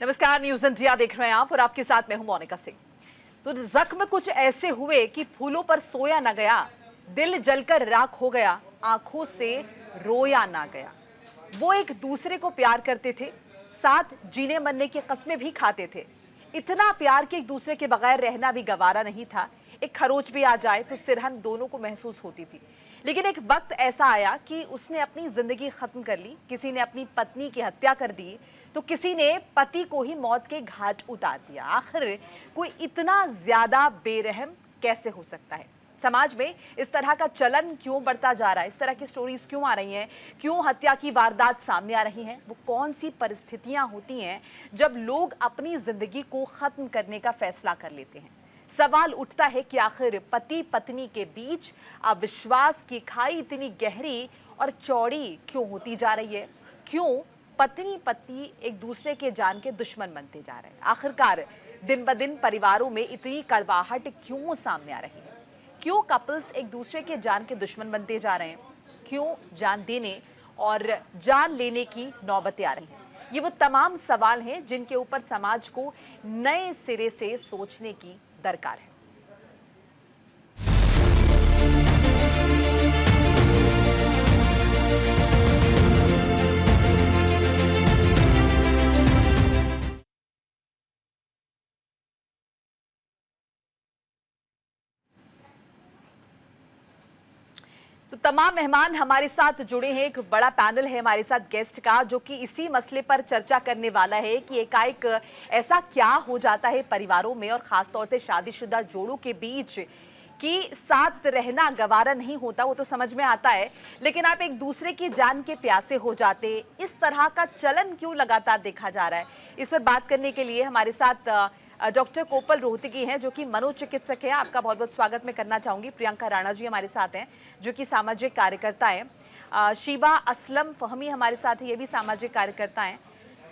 नमस्कार, news India देख रहे हैं आप और आपके साथ मैं हूं मोनिका सिंह। तो जख्म कुछ ऐसे हुए कि फूलों पर सोया न गया, दिल जलकर राख हो गया, आंखों से रोया ना गया। वो एक दूसरे को प्यार करते थे, साथ जीने मरने की कस्में भी खाते थे। इतना प्यार कि एक दूसरे के बगैर रहना भी गवारा नहीं था। एक खरोच भी आ जाए तो सिरहन दोनों को महसूस होती थी। लेकिन एक वक्त ऐसा आया कि उसने अपनी जिंदगी खत्म कर ली। किसी ने अपनी पत्नी की हत्या कर दी तो किसी ने पति को ही मौत के घाट उतार दिया। आखिर कोई इतना ज्यादा बेरहम कैसे हो सकता है? समाज में इस तरह का चलन क्यों बढ़ता जा रहा है? इस तरह की स्टोरीज क्यों आ रही हैं? क्यों हत्या की वारदात सामने आ रही हैं? वो कौन सी परिस्थितियां होती हैं जब लोग अपनी जिंदगी को खत्म करने का फैसला कर लेते हैं? सवाल उठता है कि आखिर पति पत्नी के बीच अविश्वास की खाई इतनी गहरी और चौड़ी क्यों होती जा रही है? क्यों पत्नी पति एक दूसरे के जान के दुश्मन बनते जा रहे हैं? आखिरकार दिन ब दिन परिवारों में इतनी कड़वाहट क्यों सामने आ रही है? क्यों कपल्स एक दूसरे के जान के दुश्मन बनते जा रहे हैं? क्यों जान देने और जान लेने की नौबतें आ रही हैं? ये वो तमाम सवाल हैं जिनके ऊपर समाज को नए सिरे से सोचने की दरकार है। तो तमाम मेहमान हमारे साथ जुड़े हैं। एक बड़ा पैनल है हमारे साथ गेस्ट का, जो कि इसी मसले पर चर्चा करने वाला है कि एकाएक ऐसा क्या हो जाता है परिवारों में और खासतौर से शादीशुदा जोड़ों के बीच कि साथ रहना गवारा नहीं होता। वो तो समझ में आता है, लेकिन आप एक दूसरे की जान के प्यासे हो जाते। इस तरह का चलन क्यों लगातार देखा जा रहा है? इस पर बात करने के लिए हमारे साथ डॉक्टर कोपल रोहतगी हैं, जो कि मनोचिकित्सक हैं। आपका बहुत बहुत स्वागत मैं करना चाहूंगी। प्रियंका राणा जी हमारे साथ हैं, जो कि सामाजिक कार्यकर्ता हैं। शीबा असलम फहमी हमारे साथ हैं, ये भी सामाजिक कार्यकर्ता हैं।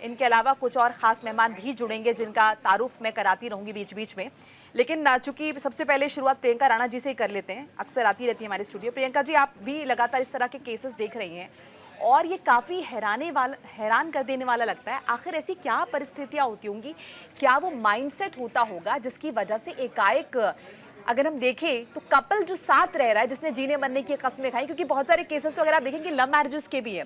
इनके अलावा कुछ और खास मेहमान भी जुड़ेंगे जिनका तारुफ मैं कराती रहूंगी बीच बीच में। लेकिन चूंकि सबसे पहले शुरुआत प्रियंका राणा जी से ही कर लेते हैं, अक्सर आती रहती है हमारे स्टूडियो। प्रियंका जी, आप भी लगातार इस तरह के केसेस देख रही हैं और ये काफ़ी हैरान कर देने वाला लगता है। आखिर ऐसी क्या परिस्थितियां होती होंगी? क्या वो माइंडसेट होता होगा जिसकी वजह से एकाएक अगर हम देखें तो कपल जो साथ रह रहा है, जिसने जीने मरने की कस्में खाई, क्योंकि बहुत सारे केसेस तो अगर आप देखेंगे लव मैरिजेस के भी है,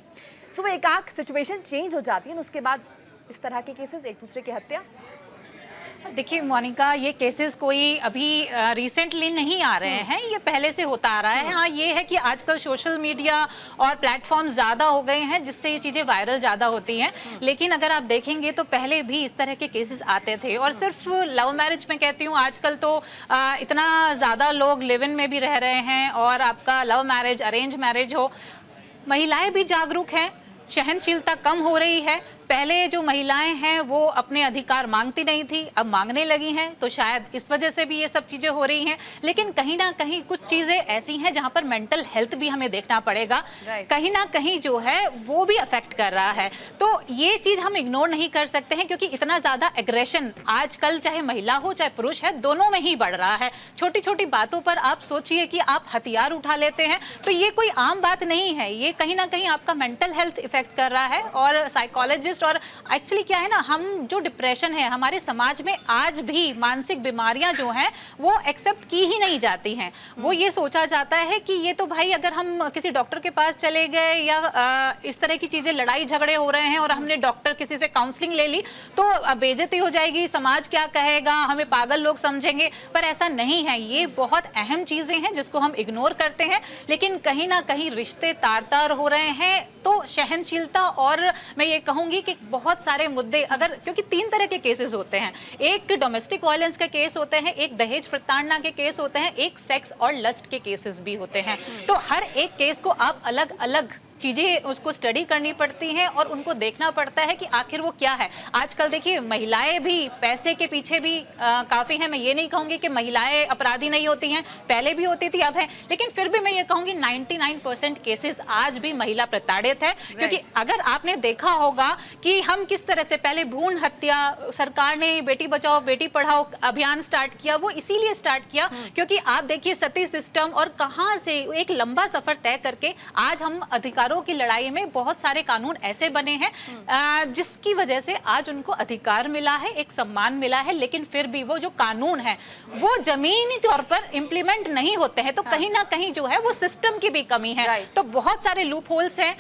सो वो एकाएक सिचुएशन चेंज हो जाती है, उसके बाद इस तरह के केसेस, एक दूसरे की हत्या। देखिए मोनिका, ये केसेस कोई अभी रिसेंटली नहीं आ रहे हैं, ये पहले से होता आ रहा है। हाँ, ये है कि आजकल सोशल मीडिया और प्लेटफॉर्म्स ज़्यादा हो गए हैं, जिससे ये चीज़ें वायरल ज़्यादा होती हैं। लेकिन अगर आप देखेंगे तो पहले भी इस तरह के केसेस आते थे। और सिर्फ लव मैरिज में कहती हूँ, आजकल तो इतना ज़्यादा लोग लिव इन में भी रह रहे हैं, और आपका लव मैरिज, अरेंज मैरिज हो, महिलाएं भी जागरूक हैं, सहनशीलता कम हो रही है। पहले जो महिलाएं हैं वो अपने अधिकार मांगती नहीं थी, अब मांगने लगी हैं, तो शायद इस वजह से भी ये सब चीज़ें हो रही हैं। लेकिन कहीं ना कहीं कुछ चीज़ें ऐसी हैं जहां पर मेंटल हेल्थ भी हमें देखना पड़ेगा। कहीं ना कहीं जो है वो भी अफेक्ट कर रहा है। तो ये चीज़ हम इग्नोर नहीं कर सकते हैं, क्योंकि इतना ज़्यादा एग्रेशन आजकल चाहे महिला हो चाहे पुरुष है, दोनों में ही बढ़ रहा है। छोटी छोटी बातों पर आप सोचिए कि आप हथियार उठा लेते हैं, तो ये कोई आम बात नहीं है। ये कहीं ना कहीं आपका मेंटल हेल्थ इफेक्ट कर रहा है। और साइकोलॉजिस्ट, और एक्चुअली क्या है ना, हम जो डिप्रेशन है हमारे समाज में आज भी मानसिक बीमारियां जो हैं वो एक्सेप्ट की ही नहीं जाती हैं। वो ये सोचा जाता है कि ये तो भाई, अगर हम किसी डॉक्टर के पास चले गए या इस तरह की चीजें, लड़ाई झगड़े हो रहे हैं और हमने डॉक्टर किसी से काउंसलिंग ले ली तो बेइज्जती हो जाएगी, समाज क्या कहेगा, हमें पागल लोग समझेंगे। पर ऐसा नहीं है। ये बहुत अहम चीजें हैं जिसको हम इग्नोर करते हैं। लेकिन कहीं ना कहीं रिश्ते तार तार हो रहे हैं, तो सहनशीलता, और मैं ये कहूंगी कि बहुत सारे मुद्दे, अगर, क्योंकि 3 तरह के केसेस होते हैं। एक डोमेस्टिक वायलेंस के केस होते हैं, एक दहेज प्रताड़ना के केस होते हैं, एक सेक्स और लस्ट के केसेस भी होते हैं। तो हर एक केस को आप अलग अलग चीज़ें उसको स्टडी करनी पड़ती हैं और उनको देखना पड़ता है कि आखिर वो क्या है। आजकल देखिए, महिलाएं भी पैसे के पीछे भी काफ़ी हैं। मैं ये नहीं कहूँगी कि महिलाएं अपराधी नहीं होती हैं, पहले भी होती थी, अब है। लेकिन फिर भी मैं ये कहूँगी 99% केसेस आज भी महिला प्रताड़ित है। क्योंकि अगर आपने देखा होगा कि हम किस तरह से पहले भ्रूण हत्या, सरकार ने बेटी बचाओ बेटी पढ़ाओ अभियान स्टार्ट किया, वो इसीलिए स्टार्ट किया क्योंकि आप देखिए सती सिस्टम और कहाँ से एक लंबा सफर तय करके आज हम अधिकारों अधिकारों की लड़ाई में बहुत सारे कानून ऐसे बने हैं जिसकी वजह से आज उनको अधिकार मिला है, एक सम्मान मिला है, लेकिन फिर भी वो जो कानून है वो जमीनी तौर पर इम्प्लीमेंट नहीं होते हैं। तो कहीं ना कहीं जो है वो सिस्टम की भी कमी है। तो बहुत सारे लूप होल्स हैं,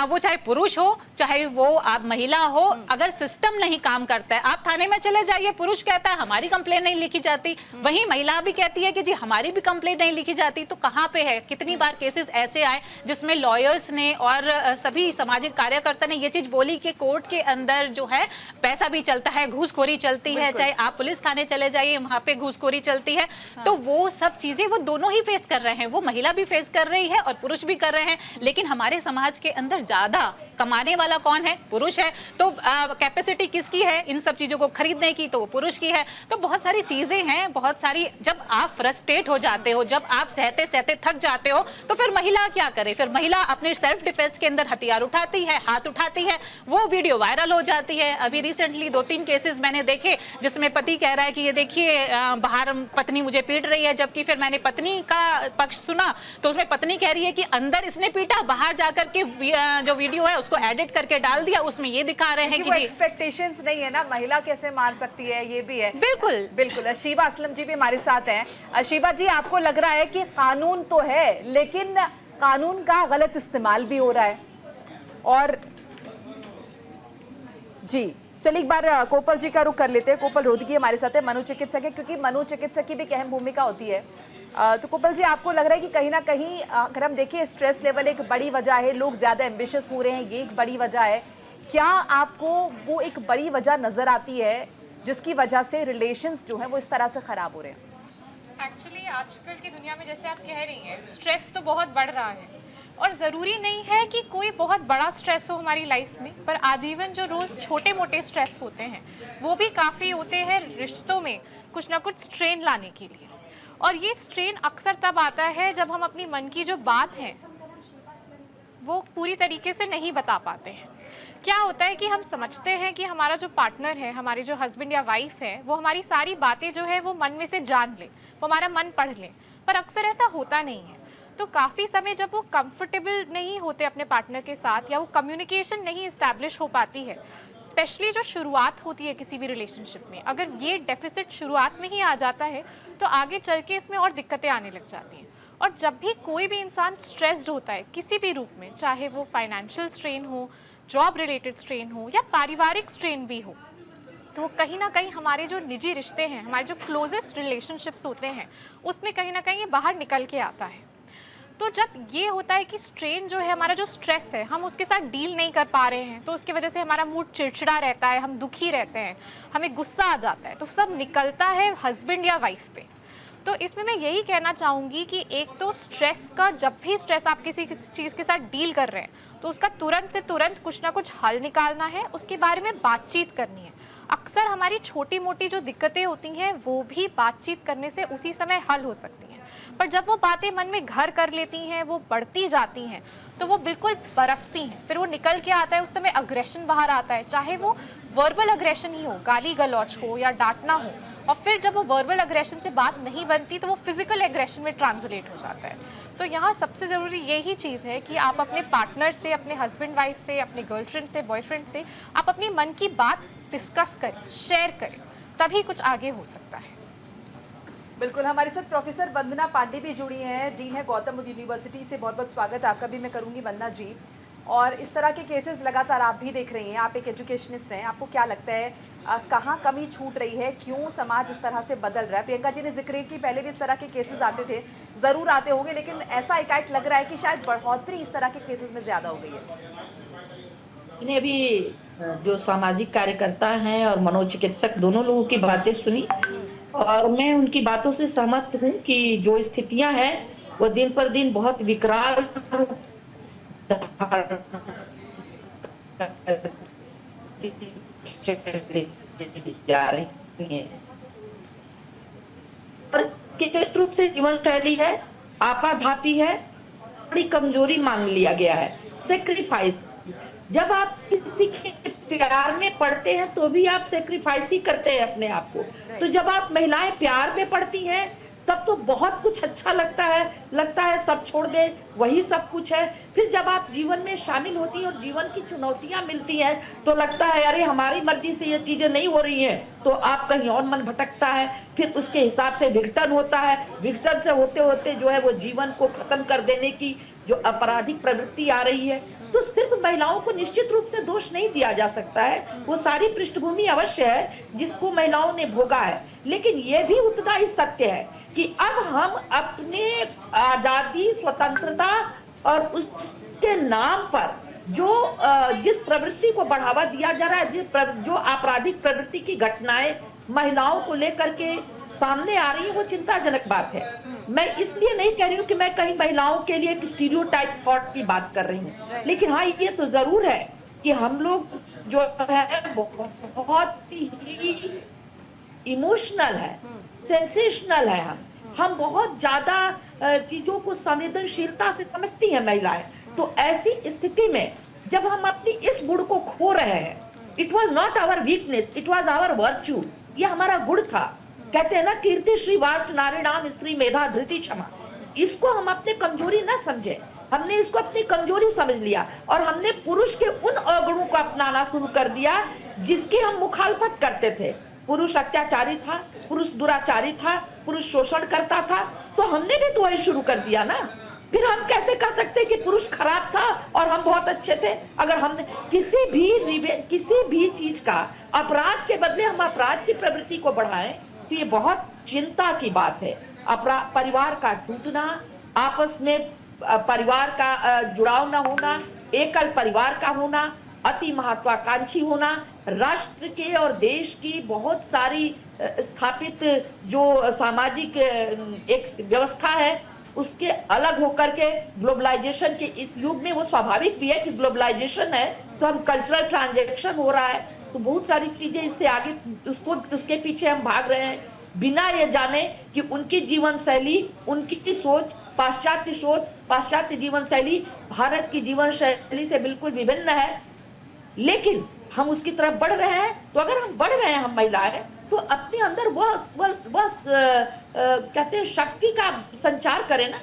वो चाहे पुरुष हो चाहे वो आप महिला हो, अगर सिस्टम नहीं काम करता है, आप थाने में चले जाइए, पुरुष कहता है हमारी कंप्लेन नहीं लिखी जाती, वहीं महिला भी कहती है कि जी हमारी भी कंप्लेन नहीं लिखी जाती। तो कहाँ पे है? कितनी बार केसेस ऐसे आए जिसमें लॉयर्स ने और सभी सामाजिक कार्यकर्ता ने ये चीज बोली कि कोर्ट के अंदर जो है पैसा भी चलता है, घूसखोरी चलती है, चाहे आप पुलिस थाने चले जाइए वहां पे घूसखोरी चलती है। तो वो सब चीजें वो दोनों ही फेस कर रहे हैं, वो महिला भी फेस कर रही है और पुरुष भी कर रहे हैं। लेकिन हमारे समाज के अंदर ज्यादा कमाने वाला कौन है? पुरुष है। तो कैपेसिटी किसकी है इन सब चीजों को खरीदने की? तो वो पुरुष की है। तो बहुत सारी चीजें हैं, बहुत सारी, जब आप फ्रस्ट्रेट हो जाते हो, जब आप सहते सहते थक जाते हो, तो फिर महिला क्या करे? फिर महिला अपने सेल्फ डिफेंस के अंदर हथियार उठाती है, हाथ उठाती है, वो वीडियो वायरल हो जाती है। अभी रिसेंटली 2-3 केसेस मैंने देखे जिसमें पति कह रहा है कि ये देखिए बाहर पत्नी मुझे पीट रही है, जबकि फिर मैंने पत्नी का पक्ष सुना तो उसमें पत्नी कह रही है कि अंदर इसने पीटा, बाहर जाकर के जो वीडियो है उसको एडिट करके डाल दिया, उसमें ये दिखा रहे हैं कि एक्सपेक्टेशंस नहीं है ना, महिला कैसे मार सकती है, ये भी है। बिल्कुल बिल्कुल। शीबा असलम जी भी हमारे साथ हैं। शीबा जी, आपको लग रहा है कि कानून तो है लेकिन कानून का गलत इस्तेमाल भी हो रहा है? और जी चलिए एक बार कोपल जी का रुख कर लेते हैं। कोपल रोहतगी हमारे साथ है, मनोचिकित्सक है, क्योंकि मनोचिकित्सक की भी अहम भूमिका होती है। तो कोपल जी, आपको लग रहा है कि कहीं ना कहीं अगर हम देखें स्ट्रेस लेवल एक बड़ी वजह है, लोग ज्यादा एम्बिशियस हो रहे हैं, ये एक बड़ी वजह है। क्या आपको वो एक बड़ी वजह नजर आती है जिसकी वजह से रिलेशंस जो है वो इस तरह से खराब हो रहे हैं? एक्चुअली आजकल की दुनिया में जैसे आप कह रही हैं, स्ट्रेस तो बहुत बढ़ रहा है और ज़रूरी नहीं है कि कोई बहुत बड़ा स्ट्रेस हो हमारी लाइफ में, पर आजीवन जो रोज़ छोटे मोटे स्ट्रेस होते हैं वो भी काफ़ी होते हैं रिश्तों में कुछ ना कुछ स्ट्रेन लाने के लिए। और ये स्ट्रेन अक्सर तब आता है जब हम अपनी मन की जो बात है वो पूरी तरीके से नहीं बता पाते हैं। क्या होता है कि हम समझते हैं कि हमारा जो पार्टनर है, हमारे जो हस्बैंड या वाइफ है, वो हमारी सारी बातें जो है वो मन में से जान ले, वो हमारा मन पढ़ ले, पर अक्सर ऐसा होता नहीं है। तो काफ़ी समय जब वो कंफर्टेबल नहीं होते अपने पार्टनर के साथ या वो कम्युनिकेशन नहीं इस्टेब्लिश हो पाती है, स्पेशली जो शुरुआत होती है किसी भी रिलेशनशिप में, अगर ये डेफिसिट शुरुआत में ही आ जाता है तो आगे चल के इसमें और दिक्कतें आने लग जाती हैं। और जब भी कोई भी इंसान स्ट्रेस्ड होता है किसी भी रूप में, चाहे वो फाइनेंशियल स्ट्रेन हो, जॉब रिलेटेड स्ट्रेन हो या पारिवारिक स्ट्रेन भी हो, तो कहीं ना कहीं हमारे जो निजी रिश्ते हैं, हमारे जो क्लोजेस्ट रिलेशनशिप्स होते हैं, उसमें कहीं ना कहीं ये बाहर निकल के आता है। तो जब ये होता है कि स्ट्रेन जो है, हमारा जो स्ट्रेस है, हम उसके साथ डील नहीं कर पा रहे हैं, तो उसकी वजह से हमारा मूड चिड़चिड़ा रहता है, हम दुखी रहते हैं, हमें गुस्सा आ जाता है, तो सब निकलता है हस्बैंड या वाइफ पे। तो इसमें मैं यही कहना चाहूँगी कि एक तो स्ट्रेस का, जब भी स्ट्रेस आप किसी चीज़ के साथ डील कर रहे हैं तो उसका तुरंत से तुरंत कुछ ना कुछ हल निकालना है, उसके बारे में बातचीत करनी है। अक्सर हमारी छोटी मोटी जो दिक्कतें होती हैं वो भी बातचीत करने से उसी समय हल हो सकती हैं, पर जब वो बातें मन में घर कर लेती हैं, वो बढ़ती जाती हैं, तो वो बिल्कुल बरसती हैं, फिर वो निकल के आता है, उस समय अग्रेशन बाहर आता है, चाहे वो वर्बल अग्रेशन ही हो, गाली गलौच हो या डांटना हो, और फिर जब वो वर्बल अग्रेशन से बात नहीं बनती तो वो फिजिकल एग्रेशन में ट्रांसलेट हो जाता है। तो यहाँ सबसे ज़रूरी यही चीज़ है कि आप अपने पार्टनर से, अपने हस्बैंड वाइफ से, अपने गर्लफ्रेंड से, बॉयफ्रेंड से आप अपनी मन की बात डिस्कस करें, शेयर करें, तभी कुछ आगे हो सकता है। बिल्कुल। हमारे साथ प्रोफेसर वंदना पांडे भी जुड़ी हैं, डीन है गौतम बुद्ध यूनिवर्सिटी से। बहुत बहुत स्वागत आपका भी मैं करूंगी वंदना जी। और इस तरह के केसेस लगातार आप भी देख रही हैं, आप एक एजुकेशनिस्ट हैं, आपको क्या लगता है कहाँ कमी छूट रही है, क्यों समाज इस तरह से बदल रहा है? प्रियंका जी ने जिक्र की पहले भी इस तरह के केसेस आते थे, ज़रूर आते होंगे, लेकिन ऐसा एकाएक लग रहा है कि शायद बढ़ोतरी इस तरह के केसेस में ज़्यादा हो गई है। मैंने अभी जो सामाजिक कार्यकर्ता हैं और मनोचिकित्सक दोनों लोगों की बातें सुनी और मैं उनकी बातों से सहमत हूँ कि जो स्थितियां हैं वो दिन पर दिन बहुत विकराल जा रही हैं। और निश्चित रूप से जीवन शैली है, आपाधापी है, बड़ी कमजोरी मान लिया गया है, सेक्रीफाइस। जब आप किसी के प्यार में पड़ते हैं तो भी आप सेक्रीफाइस ही करते हैं अपने आप को। तो जब आप महिलाएं प्यार में पड़ती हैं तब तो बहुत कुछ अच्छा लगता है सब छोड़ दे, वही सब कुछ है। फिर जब आप जीवन में शामिल होती हैं और जीवन की चुनौतियां मिलती हैं तो लगता है अरे हमारी मर्जी से ये चीजें नहीं हो रही हैं, तो आप कहीं और मन भटकता है। फिर उसके हिसाब से विघटन होता है, विघटन से होते होते जो है वो जीवन को खत्म कर देने की जो आपराधिक प्रवृत्ति आ रही है। तो सिर्फ महिलाओं को निश्चित रूप से दोष नहीं दिया जा सकता है, वो सारी पृष्ठभूमि अवश्य है जिसको महिलाओं ने भोगा है, लेकिन ये भी उतना ही सत्य है कि अब हम अपने आजादी, स्वतंत्रता और उसके नाम पर जो जिस प्रवृत्ति को बढ़ावा दिया जा रहा है, जो आपराधिक प्रवृत्ति की घटनाएं महिलाओं को लेकर के सामने आ रही है, वो चिंताजनक बात है। मैं इसलिए नहीं कह रही हूँ कि मैं कहीं महिलाओं के लिए एक स्टीरियोटाइप थॉट की बात कर रही हूँ, लेकिन हाँ ये तो जरूर है कि हम लोग जो है बहुत ही इमोशनल है, सेंसेशनल है। हम बहुत ज्यादा चीजों को संवेदनशीलता से समझती हैं महिलाएं। तो ऐसी स्थिति में जब हम अपनी इस गुण को खो रहे हैं, it was not our weakness, it was our virtue, ये हमारा गुण था। कहते हैं ना, कीर्ति श्री वार्ट नारीणाम स्त्री मेधा धृति क्षमा। इसको हम अपने कमजोरी ना समझे, हमने इसको अपनी कमजोरी समझ लिया और हमने पुरुष के उन अवगुणों को अपनाना शुरू कर दिया जिसकी हम मुखालफत करते थे। पुरुष अत्याचारी था, पुरुष दुराचारी था, पुरुष शोषण करता था, तो हमने भी तो वही शुरू कर दिया ना। फिर हम कैसे कह सकते कि पुरुष खराब था और हम बहुत अच्छे थे? अगर हमने किसी भी चीज का अपराध के बदले हम अपराध की प्रवृत्ति को बढ़ाएं तो ये बहुत चिंता की बात है। परिवार का टूटना, आपस में परिवार का जुड़ाव न होना, एकल परिवार का होना, अति महत्वाकांक्षी होना, राष्ट्र के और देश की बहुत सारी स्थापित जो सामाजिक एक व्यवस्था है उसके अलग होकर के ग्लोबलाइजेशन के इस युग में, वो स्वाभाविक भी है कि ग्लोबलाइजेशन है तो हम कल्चरल ट्रांजैक्शन हो रहा है, तो बहुत सारी चीजें इससे आगे उसके पीछे हम भाग रहे हैं बिना ये जाने कि उनकी जीवन शैली, उनकी सोच, पाश्चात्य जीवन शैली भारत की जीवन शैली से बिल्कुल विभिन्न है, लेकिन हम उसकी तरफ बढ़ रहे हैं। तो अगर हम बढ़ रहे हैं, हम महिलाएं, तो अपने अंदर कहते हैं शक्ति का संचार करें ना।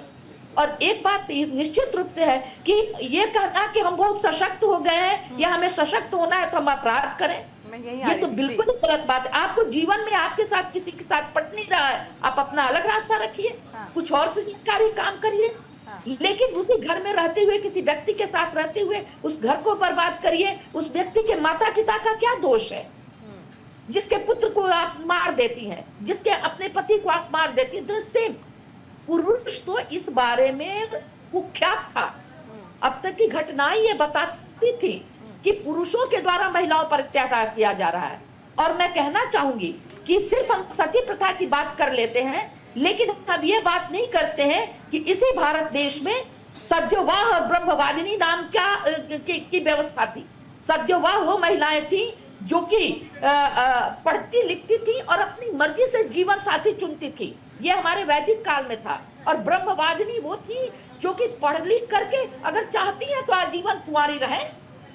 और एक बात निश्चित रूप से है कि ये कहना कि हम बहुत सशक्त हो गए हैं या हमें सशक्त होना है तो हम अपराध करें, ये तो बिल्कुल ही गलत बात है। आपको जीवन में आपके साथ किसी के साथ पट नहीं रहा है, आप अपना अलग रास्ता रखिए, कुछ और सृजनकारी काम करिए, लेकिन उसी घर में रहते हुए, किसी व्यक्ति के साथ रहते हुए उस घर को बर्बाद करिए। उस व्यक्ति के माता पिता का क्या दोष है जिसके पुत्र को आप मार देती हैं, जिसके अपने पति को आप मार देती हैं? सेम पुरुष तो इस बारे में कुख्यात था। अब तक की घटनाएं ये बताती थी कि पुरुषों के द्वारा महिलाओं पर अत्याचार किया जा रहा है। और मैं कहना चाहूंगी कि सिर्फ हम सती प्रथा की बात कर लेते हैं, लेकिन हम ये बात नहीं करते हैं कि इसी भारत देश में सद्योवाह और ब्रह्मवादिनी नाम की व्यवस्था थी। सद्योवाह वो महिलाएं थी जो कि पढ़ती लिखती थी और अपनी मर्जी से जीवन साथी चुनती थी, ये हमारे वैदिक काल में था। और ब्रह्मवादिनी वो थी जो कि पढ़ लिख करके अगर चाहती है तो आजीवन कुंवारी रहे,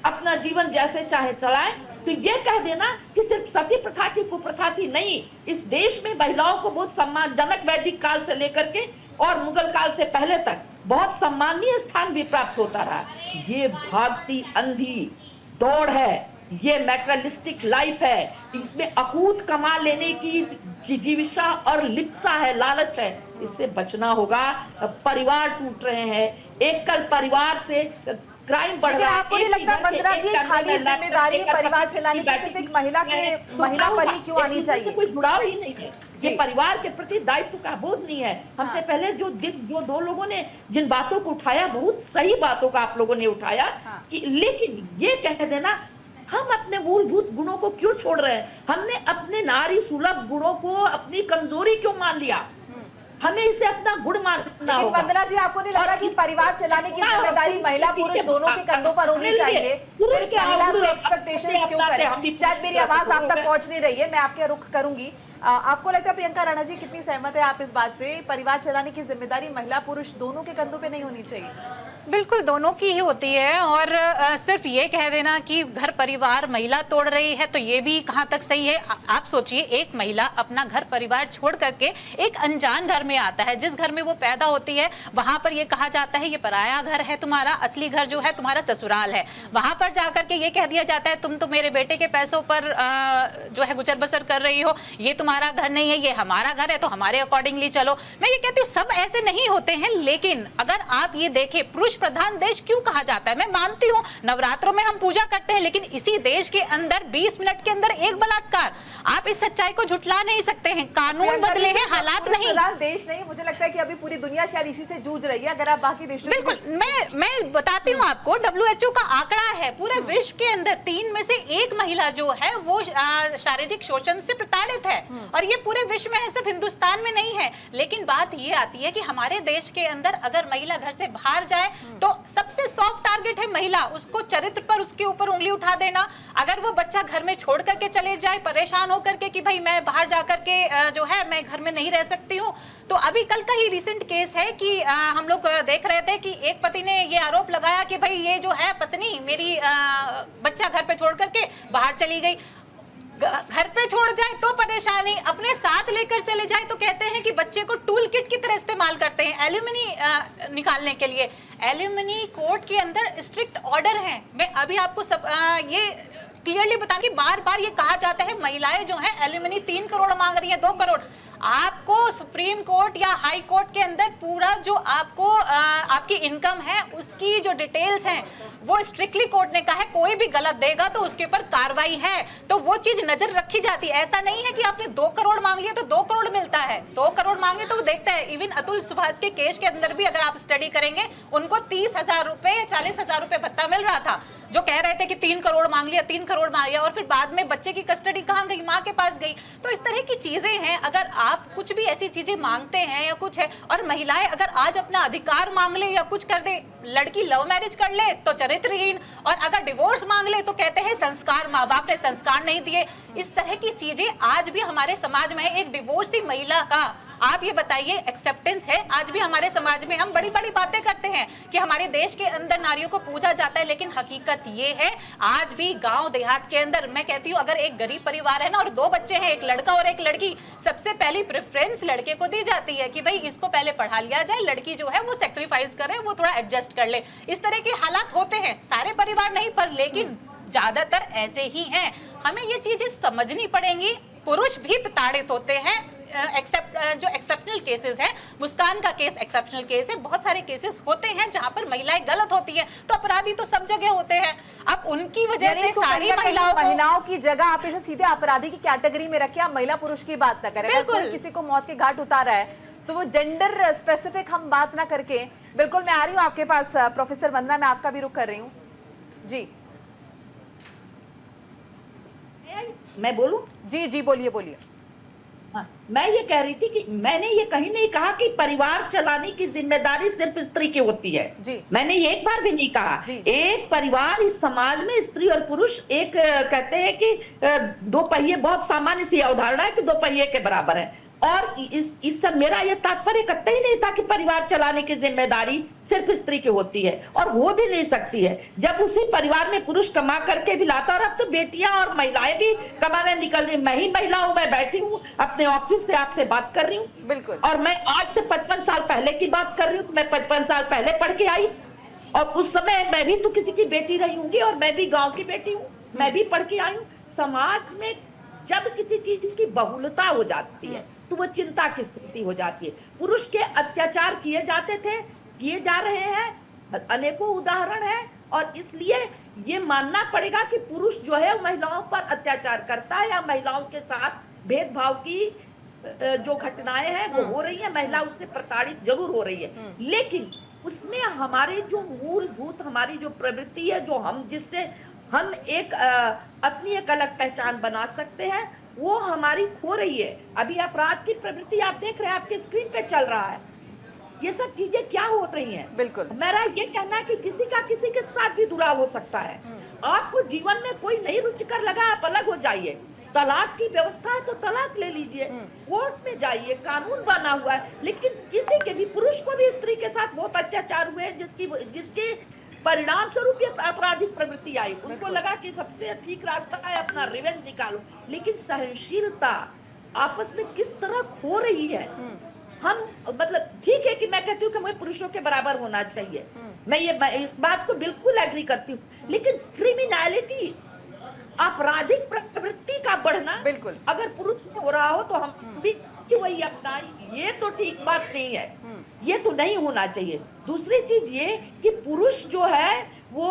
अपना जीवन जैसे चाहे चलाए। तो ये कह देना कि सिर्फ सती प्रथा की कुप्रथा थी, नहीं, इस देश में महिलाओं को बहुत सम्मानजनक वैदिक काल से लेकर के और मुगल काल से पहले तक बहुत सम्माननीय स्थान भी प्राप्त होता रहा। ये भागती अंधी दौड़ है, ये मैटेरियलिस्टिक लाइफ है, इसमें अकूत कमा लेने की जिजीविषा और लिप्सा है, लालच है, इससे बचना होगा। परिवार टूट रहे हैं, एकल परिवार से क्राइम बढ़ रहा है। आपको नहीं लगता वंदना जी, खाली जिम्मेदारी परिवार चलाने की सिर्फ एक महिला पर ही क्यों आनी चाहिए? कोई जुड़ाव ही नहीं है, ये परिवार के प्रति दायित्व का बोध नहीं है। हमसे पहले जो दो लोगों ने जिन बातों को उठाया, बहुत सही बातों का आप लोगों ने उठाया कि, लेकिन ये कह देना हम अपने मूलभूत गुणों को क्यों छोड़ रहे हैं? हमने अपने नारी सुलभ गुणों को अपनी कमजोरी क्यों मान लिया? हमें इसे अपना गुण मानना होगा। वंदना जी, आपको नहीं लग रहा कि परिवार चलाने की जिम्मेदारी महिला पुरुष दोनों के कंधों पर होनी चाहिए? सिर्फ महिला से एक्सपेक्टेशंस क्यों करें? शायद मेरी आवाज आप तक पहुंच नहीं रही है, मैं आपके रुख करूंगी। आपको लगता है प्रियंका राणा जी, कितनी सहमत है आप इस बात से, परिवार चलाने की जिम्मेदारी महिला पुरुष दोनों के कंधों पे नहीं होनी चाहिए? बिल्कुल दोनों की ही होती है। और सिर्फ ये कह देना कि घर परिवार महिला तोड़ रही है तो ये भी कहाँ तक सही है। आप सोचिए, एक महिला अपना घर परिवार छोड़ करके एक अनजान घर में आता है, जिस घर में वो पैदा होती है वहां पर ये कहा जाता है ये पराया घर है तुम्हारा, असली घर जो है तुम्हारा ससुराल है। वहां पर जाकर के ये कह दिया जाता है तुम तो मेरे बेटे के पैसों पर जो है गुजर बसर कर रही हो, ये तुम्हारा घर नहीं है, ये हमारा घर है तो हमारे अकॉर्डिंगली चलो। मैं ये कहती हूँ सब ऐसे नहीं होते हैं, लेकिन अगर आप ये देखें पुरुष प्रधान देश क्यों कहा जाता है। मैं मानती हूँ नवरात्रों में हम पूजा करते हैं, लेकिन इसी देश के अंदर 20 मिनट के अंदर एक बलात्कार, आप इस सच्चाई को झुटला नहीं सकते हैं। कानून बदले हैं, हालात नहीं। देश नहीं, मुझे लगता है कि अभी पूरी दुनिया शायद इसी से जूझ रही है। अगर आप बाकी देशों बिल्कुल, मैं बताती हूँ आपको, WHO का आंकड़ा है पूरे विश्व के अंदर 3 में से 1 महिला जो है वो शारीरिक शोषण से प्रताड़ित है, और ये पूरे विश्व में है, सिर्फ हिंदुस्तान में नहीं है। लेकिन बात ये आती है कि हमारे देश के अंदर अगर महिला घर से बाहर जाए तो सबसे सॉफ्ट टारगेट है महिला, उसको चरित्र पर उसके ऊपर उंगली उठा देना। अगर वो बच्चा घर में छोड़ करके चले जाए परेशान होकर के कि भाई मैं बाहर जाकर के जो है मैं घर में नहीं रह सकती हूँ। तो अभी कल का ही रिसेंट केस है कि हम लोग देख रहे थे कि एक पति ने ये आरोप लगाया कि भाई ये जो है पत्नी मेरी बच्चा घर पे छोड़ करके बाहर चली गई। घर पे छोड़ जाए तो परेशानी, अपने साथ लेकर चले जाए तो कहते हैं कि बच्चे को टूल किट की तरह इस्तेमाल करते हैं एल्यूमिनी निकालने के लिए। एल्यूमिनी कोर्ट के अंदर स्ट्रिक्ट ऑर्डर हैं। मैं अभी आपको सब ये क्लियरली बता कि बार बार ये कहा जाता है महिलाएं जो हैं एल्यूमिनी 3 करोड़ मांग रही है, 2 करोड़। आपको सुप्रीम कोर्ट या हाई कोर्ट के अंदर पूरा जो आपको आपकी इनकम है उसकी जो डिटेल्स हैं वो स्ट्रिक्टली कोर्ट ने कहा है कोई भी गलत देगा तो उसके ऊपर कार्रवाई है, तो वो चीज नजर रखी जाती है। ऐसा नहीं है कि आपने 2 करोड़ मांग लिया तो 2 करोड़ मिलता है, 2 करोड़ मांगे तो वो देखता है। इवन अतुल सुभाष के केस के अंदर भी अगर आप स्टडी करेंगे उनको 30,000 रुपए 40,000 रुपए भत्ता मिल रहा था, जो कह रहे थे कि 3 करोड़ मांग लिया, 3 करोड़ मांग लिया, और फिर बाद में बच्चे की कस्टडी कहाँ गई, माँ के पास गई। तो इस तरह की चीजें हैं। अगर आप कुछ भी ऐसी चीजें मांगते हैं या कुछ है, और महिलाएं अगर आज अपना अधिकार मांग ले या कुछ कर दे, लड़की लव मैरिज कर ले तो चरित्रहीन, और अगर डिवोर्स मांग ले तो कहते हैं संस्कार, माँ बाप ने संस्कार नहीं दिए। इस तरह की चीजें आज भी हमारे समाज में है। एक डिवोर्सी महिला का आप ये बताइए एक्सेप्टेंस है आज भी हमारे समाज में? हम बड़ी बड़ी बातें करते हैं कि हमारे देश के अंदर नारियों को पूजा जाता है, लेकिन हकीकत ये है आज भी गांव देहात के अंदर, मैं कहती हूँ अगर एक गरीब परिवार है ना और 2 बच्चे हैं, एक लड़का और एक लड़की, सबसे पहली प्रेफरेंस लड़के को दी जाती है कि भाई इसको पहले पढ़ा लिया जाए, लड़की जो है वो सेक्रीफाइस करे, वो थोड़ा एडजस्ट कर ले। इस तरह के हालात होते हैं, सारे परिवार नहीं पर लेकिन ज्यादातर ऐसे ही हैं। हमें ये चीजें समझनी पड़ेंगी। पुरुष भी प्रताड़ित होते हैं, जो एक्सेप्शनल केसेस हैं, मुस्कान का केस एक्सेप्शनल केस है, बहुत सारे केसेस होते हैं जहां पर महिलाएं गलत होती हैं, तो अपराधी तो सब जगह होते हैं। अब उनकी वजह से सारी महिलाओं की जगह आप इसे सीधे अपराधी की कैटेगरी में रखें, आप महिला पुरुष की बात ना करें। अगर कोई किसी को मौत के घाट उतारा है तो वो जेंडर स्पेसिफिक हम बात ना करके, बिल्कुल मैं आ रही हूँ आपके पास प्रोफेसर वंदना, मैं आपका भी रुख कर रही हूँ जी। मैं बोलूं? जी जी बोलिए बोलिए। हाँ, मैं ये कह रही थी कि मैंने ये कहीं नहीं कहा कि परिवार चलाने की जिम्मेदारी सिर्फ स्त्री की होती है जी। मैंने ये एक बार भी नहीं कहा। एक परिवार इस समाज में स्त्री और पुरुष एक कहते हैं कि 2 पहिए, बहुत सामान्य सी अवधारणा है कि 2 पहिए के बराबर है, और इस सब मेरा ये तात्पर्य कतई ही नहीं था कि परिवार चलाने की जिम्मेदारी सिर्फ स्त्री की होती है, और हो भी नहीं सकती है जब उसी परिवार में पुरुष कमा करके भी लाता। और अब तो बेटियां और महिलाएं भी कमाने निकल रही। मैं ही महिला हूं, मैं बैठी हूं अपने ऑफिस से आपसे बात कर रही हूँ, बिल्कुल, और मैं आज से 55 साल पहले की बात कर रही हूँ। मैं 55 साल पहले पढ़ के आई, और उस समय मैं भी तो किसी की बेटी रही होंगी, और मैं भी गाँव की बेटी हूँ, मैं भी पढ़ के आई हूँ। समाज में जब किसी चीज की बहुलता हो जाती है तो वो चिंता की स्थिति हो जाती है। पुरुष के अत्याचार किए जाते थे, किए जा रहे हैं, अनेकों उदाहरण हैं, और इसलिए ये मानना पड़ेगा कि पुरुष जो है महिलाओं पर अत्याचार करता है, या महिलाओं के साथ भेदभाव की जो घटनाएं हैं वो हो रही है, महिला उससे प्रताड़ित जरूर हो रही है। लेकिन उसमें हमारे जो मूलभूत हमारी जो प्रवृत्ति है, जो हम जिससे हम एक अपनी एक अलग पहचान बना सकते हैं, वो हमारी खो रही है। अभी अपराध की प्रवृत्ति आप देख रहे हैं, आपके स्क्रीन पे चल रहा है, ये सब चीजें क्या हो रही हैं? बिल्कुल, मेरा ये कहना है कि किसी का किसी के साथ भी दुराव हो सकता है। आपको जीवन में कोई नहीं रुचिकर लगा, आप अलग हो जाइए, तलाक की व्यवस्था है तो तलाक ले लीजिए, कोर्ट में जाइए, कानून बना हुआ है। लेकिन किसी के भी, पुरुष को भी स्त्री के साथ बहुत अत्याचार हुए जिसके परिणाम स्वरूप ये आपराधिक प्रवृत्ति आई। उनको लगा कि सबसे ठीक रास्ता है अपना रिवेंज निकालो, लेकिन सहनशीलता आपस में किस तरह खो रही है। हम मतलब ठीक है कि मैं कहती हूँ कि हमें पुरुषों के बराबर होना चाहिए, मैं इस बात को बिल्कुल एग्री करती हूँ, लेकिन क्रिमिनलिटी, आपराधिक प्रवृत्ति का बढ़ना बिल्कुल, अगर पुरुष में हो रहा हो तो हम भी वही अपनाएं, ये तो ठीक बात नहीं है, ये तो नहीं होना चाहिए। दूसरी चीज ये कि पुरुष जो है वो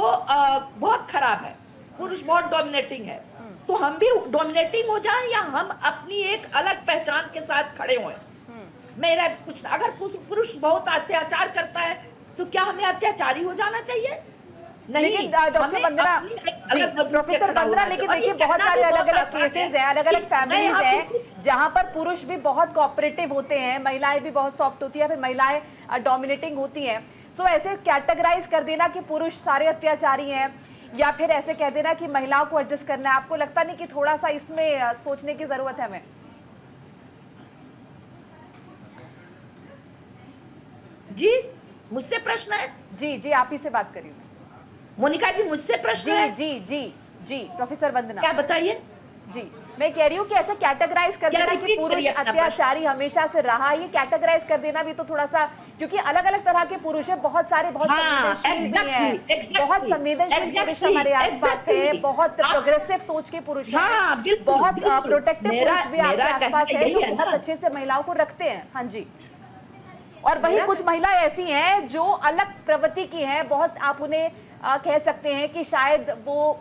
बहुत खराब है, पुरुष बहुत डोमिनेटिंग है, तो हम भी डोमिनेटिंग हो जाएं या हम अपनी एक अलग पहचान के साथ खड़े हों। मेरा कुछ, अगर पुरुष बहुत अत्याचार करता है तो क्या हमें अत्याचारी हो जाना चाहिए? नहीं। लेकिन डॉक्टर वंदना जी, प्रोफेसर वंदना, लेकिन देखिए बहुत सारे अलग अलग केसेस हैं, अलग अलग फैमिलीज हैं जहां पर पुरुष भी बहुत कोऑपरेटिव होते हैं, महिलाएं भी बहुत सॉफ्ट होती है, फिर महिलाएं डोमिनेटिंग होती हैं। सो ऐसे कैटेगराइज कर देना कि पुरुष सारे अत्याचारी हैं, या फिर ऐसे कह देना कि महिलाओं को एडजस्ट करना है, आपको लगता नहीं कि थोड़ा सा इसमें सोचने की जरूरत है हमें? जी, मुझसे प्रश्न है? जी जी, आप ही से बात करिए। मोनिका जी, मुझसे प्रश्न है? जी जी जी, प्रोफेसर वंदना, क्या बताइए? जी, मैं कह रही हूँ कि ऐसे कैटेगराइज कर देना कि पुरुष अत्याचारी हमेशा से रहा, ये कैटेगराइज कर देना भी तो थोड़ा सा, क्योंकि अलग अलग तरह के पुरुष है, बहुत सारे, बहुत संवेदनशील भी हैं, बहुत संवेदनशील पुरुष हमारे आसपास है, बहुत प्रोग्रेसिव सोच के पुरुष हैं, बहुत प्रोटेक्टिव पुरुष भी आपके आसपास है जो बहुत अच्छे से महिलाओं को रखते हैं। हाँ जी, और वही कुछ महिलाएं ऐसी हैं जो अलग प्रवृत्ति की हैं, बहुत आप उन्हें कह सकते हैं कि शायद वो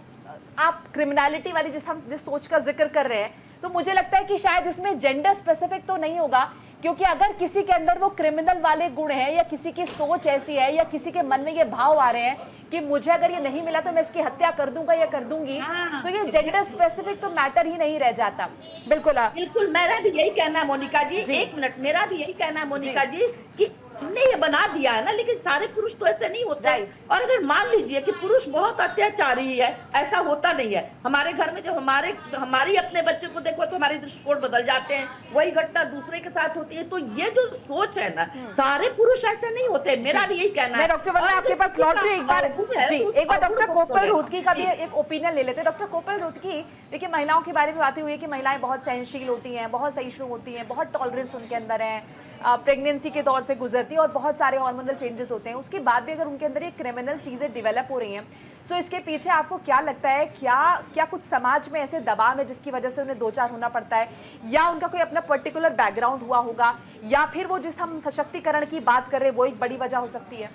आप क्रिमिनलिटी वाली जिस सोच का जिक्र कर रहे हैं, तो मुझे लगता है कि शायद इसमें जेंडर स्पेसिफिक तो नहीं होगा, क्योंकि अगर किसी के अंदर वो क्रिमिनल वाले गुण हैं या किसी की सोच ऐसी है या किसी के मन में ये भाव आ रहे हैं कि मुझे अगर ये नहीं मिला तो मैं इसकी हत्या कर दूंगा या कर दूंगी, तो ये जेंडर स्पेसिफिक तो मैटर ही नहीं रह जाता। बिल्कुल बिल्कुल, मेरा भी यही कहना है मोनिका जी, एक मिनट, मेरा भी यही कहना है मोनिका जी कि ने ये बना दिया है ना, लेकिन सारे पुरुष तो ऐसे नहीं होते। और अगर मान लीजिए कि पुरुष बहुत अत्याचारी है, ऐसा होता नहीं है। हमारे घर में जब हमारी अपने बच्चे को देखो तो हमारे दृष्टिकोण बदल जाते हैं, वही घटना दूसरे के साथ होती है। तो ये जो सोच है ना, सारे पुरुष ऐसे नहीं होते, मेरा भी यही कहना है। डॉक्टर वंदना, आपके पास लौट रही एक बार जी, एक बार डॉक्टर कोपल रुतकी का भी एक ओपिनियन ले लेते हैं। डॉक्टर कोपल रुतकी, देखिए महिलाओं के बारे में बातें हुई है कि महिलाएं बहुत सहनशील होती हैं, बहुत सहिष्णु होती हैं, बहुत टॉलरेंस उनके अंदर है, प्रेगनेंसी के दौर से गुजरती है और बहुत सारे हार्मोनल चेंजेस होते हैं, उसके बाद भी अगर उनके अंदर ये क्रिमिनल चीजें डेवलप हो रही हैं, सो इसके पीछे आपको क्या लगता है, क्या कुछ समाज में ऐसे दबाव है जिसकी वजह से उन्हें दो चार होना पड़ता है, या उनका कोई अपना पर्टिकुलर बैकग्राउंड हुआ होगा, या फिर वो जिस हम सशक्तिकरण की बात कर रहे हैं वो एक बड़ी वजह हो सकती है?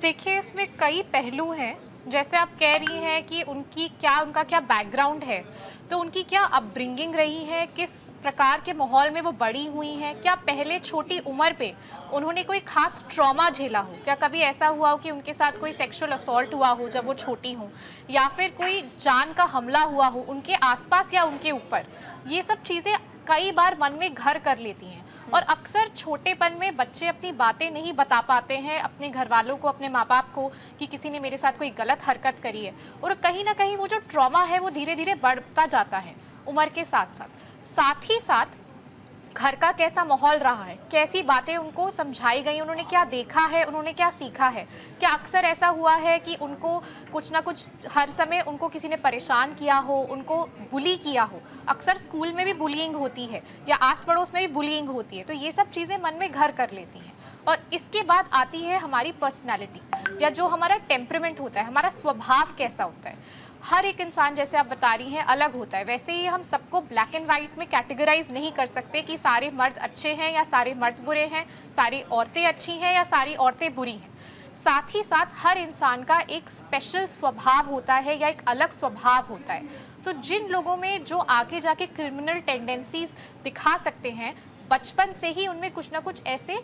देखिए, इसमें कई पहलू हैं। जैसे आप कह रही हैं कि उनका क्या बैकग्राउंड है, तो उनकी क्या अपब्रिंगिंग रही है, किस प्रकार के माहौल में वो बड़ी हुई हैं, क्या पहले छोटी उम्र पे उन्होंने कोई खास ट्रॉमा झेला हो, क्या कभी ऐसा हुआ हो कि उनके साथ कोई सेक्सुअल असॉल्ट हुआ हो जब वो छोटी हों, या फिर कोई जान का हमला हुआ हो उनके आसपास या उनके ऊपर। ये सब चीज़ें कई बार मन में घर कर लेती हैं, और अक्सर छोटेपन में बच्चे अपनी बातें नहीं बता पाते हैं अपने घर वालों को, अपने माँ बाप को, कि किसी ने मेरे साथ कोई गलत हरकत करी है, और कहीं ना कहीं वो जो ट्रॉमा है वो धीरे धीरे बढ़ता जाता है उम्र के साथ साथ। साथ ही साथ घर का कैसा माहौल रहा है, कैसी बातें उनको समझाई गई, उन्होंने क्या देखा है, उन्होंने क्या सीखा है। क्या अक्सर ऐसा हुआ है कि उनको कुछ ना कुछ हर समय उनको किसी ने परेशान किया हो, उनको बुली किया हो। अक्सर स्कूल में भी बुलिंग होती है या आस पड़ोस में भी बुलिंग होती है, तो ये सब चीज़ें मन में घर कर लेती हैं। और इसके बाद आती है हमारी पर्सनैलिटी, या जो हमारा टेम्परामेंट होता है, हमारा स्वभाव कैसा होता है। हर एक इंसान, जैसे आप बता रही हैं, अलग होता है। वैसे ही हम सबको ब्लैक एंड वाइट में कैटेगराइज नहीं कर सकते कि सारे मर्द अच्छे हैं या सारे मर्द बुरे हैं, सारी औरतें अच्छी हैं या सारी औरतें बुरी हैं। साथ ही साथ हर इंसान का एक स्पेशल स्वभाव होता है या एक अलग स्वभाव होता है। तो जिन लोगों में जो आगे जाके क्रिमिनल टेंडेंसीज दिखा सकते हैं, बचपन से ही उनमें कुछ ना कुछ ऐसे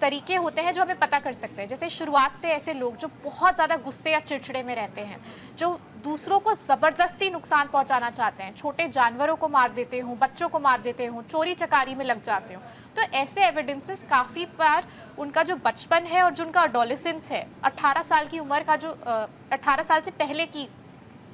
तरीके होते हैं जो हमें पता कर सकते हैं। जैसे शुरुआत से ऐसे लोग जो बहुत ज़्यादा गुस्से या चिड़चिड़े में रहते हैं, जो दूसरों को ज़बरदस्ती नुकसान पहुंचाना चाहते हैं, छोटे जानवरों को मार देते हों, बच्चों को मार देते हों, चोरी चकारी में लग जाते हों, तो ऐसे एविडेंसेस काफ़ी बार उनका जो बचपन है और जो उनका एडोलेसेंस है, 18 साल की उम्र का जो 18 साल से पहले की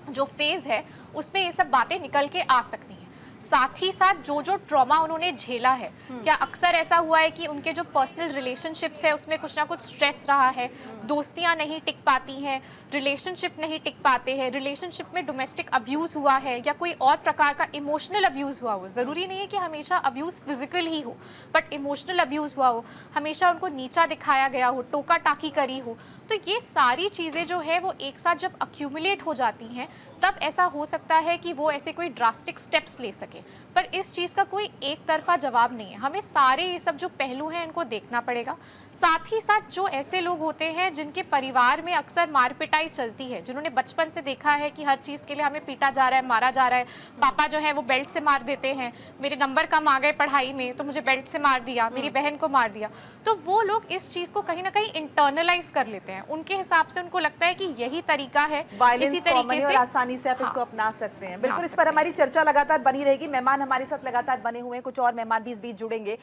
जो फेज़ है, उसमें ये सब बातें निकल के आ सकती हैं। साथ ही साथ जो जो ट्रॉमा उन्होंने झेला है, क्या अक्सर ऐसा हुआ है कि उनके जो पर्सनल रिलेशनशिप्स है उसमें कुछ ना कुछ स्ट्रेस रहा है, दोस्तियां नहीं टिक पाती हैं, रिलेशनशिप नहीं टिक पाते हैं, रिलेशनशिप में डोमेस्टिक अब्यूज़ हुआ है या कोई और प्रकार का इमोशनल अब्यूज़ हुआ हो। ज़रूरी नहीं है कि हमेशा अब्यूज़ फिजिकल ही हो, बट इमोशनल अब्यूज़ हुआ हो, हमेशा उनको नीचा दिखाया गया हो, टोका टाकी करी हो। तो ये सारी चीज़ें जो है वो एक साथ जब अक्यूमुलेट हो जाती हैं तब ऐसा हो सकता है कि वो ऐसे कोई ड्रास्टिक स्टेप्स ले सके। पर इस चीज़ का कोई एक तरफा जवाब नहीं है, हमें सारे ये सब जो पहलू हैं इनको देखना पड़ेगा। साथ ही साथ जो ऐसे लोग होते हैं जिनके परिवार में अक्सर मार पिटाई चलती है, जिन्होंने बचपन से देखा है कि हर चीज़ के लिए हमें पीटा जा रहा है, मारा जा रहा है, पापा जो है वो बेल्ट से मार देते हैं, मेरे नंबर कम आ गए पढ़ाई में तो मुझे बेल्ट से मार दिया, मेरी बहन को मार दिया, तो वो लोग इस चीज़ को कहीं ना कहीं इंटरनलाइज कर लेते हैं। उनके हिसाब से उनको लगता है कि यही तरीका है, इसी तरीके और से आसानी से आप इसको अपना सकते हैं। बिल्कुल, इस पर हमारी चर्चा लगातार बनी रहेगी। मेहमान हमारे साथ लगातार बने हुए हैं, कुछ और मेहमान भी इस बीच जुड़ेंगे।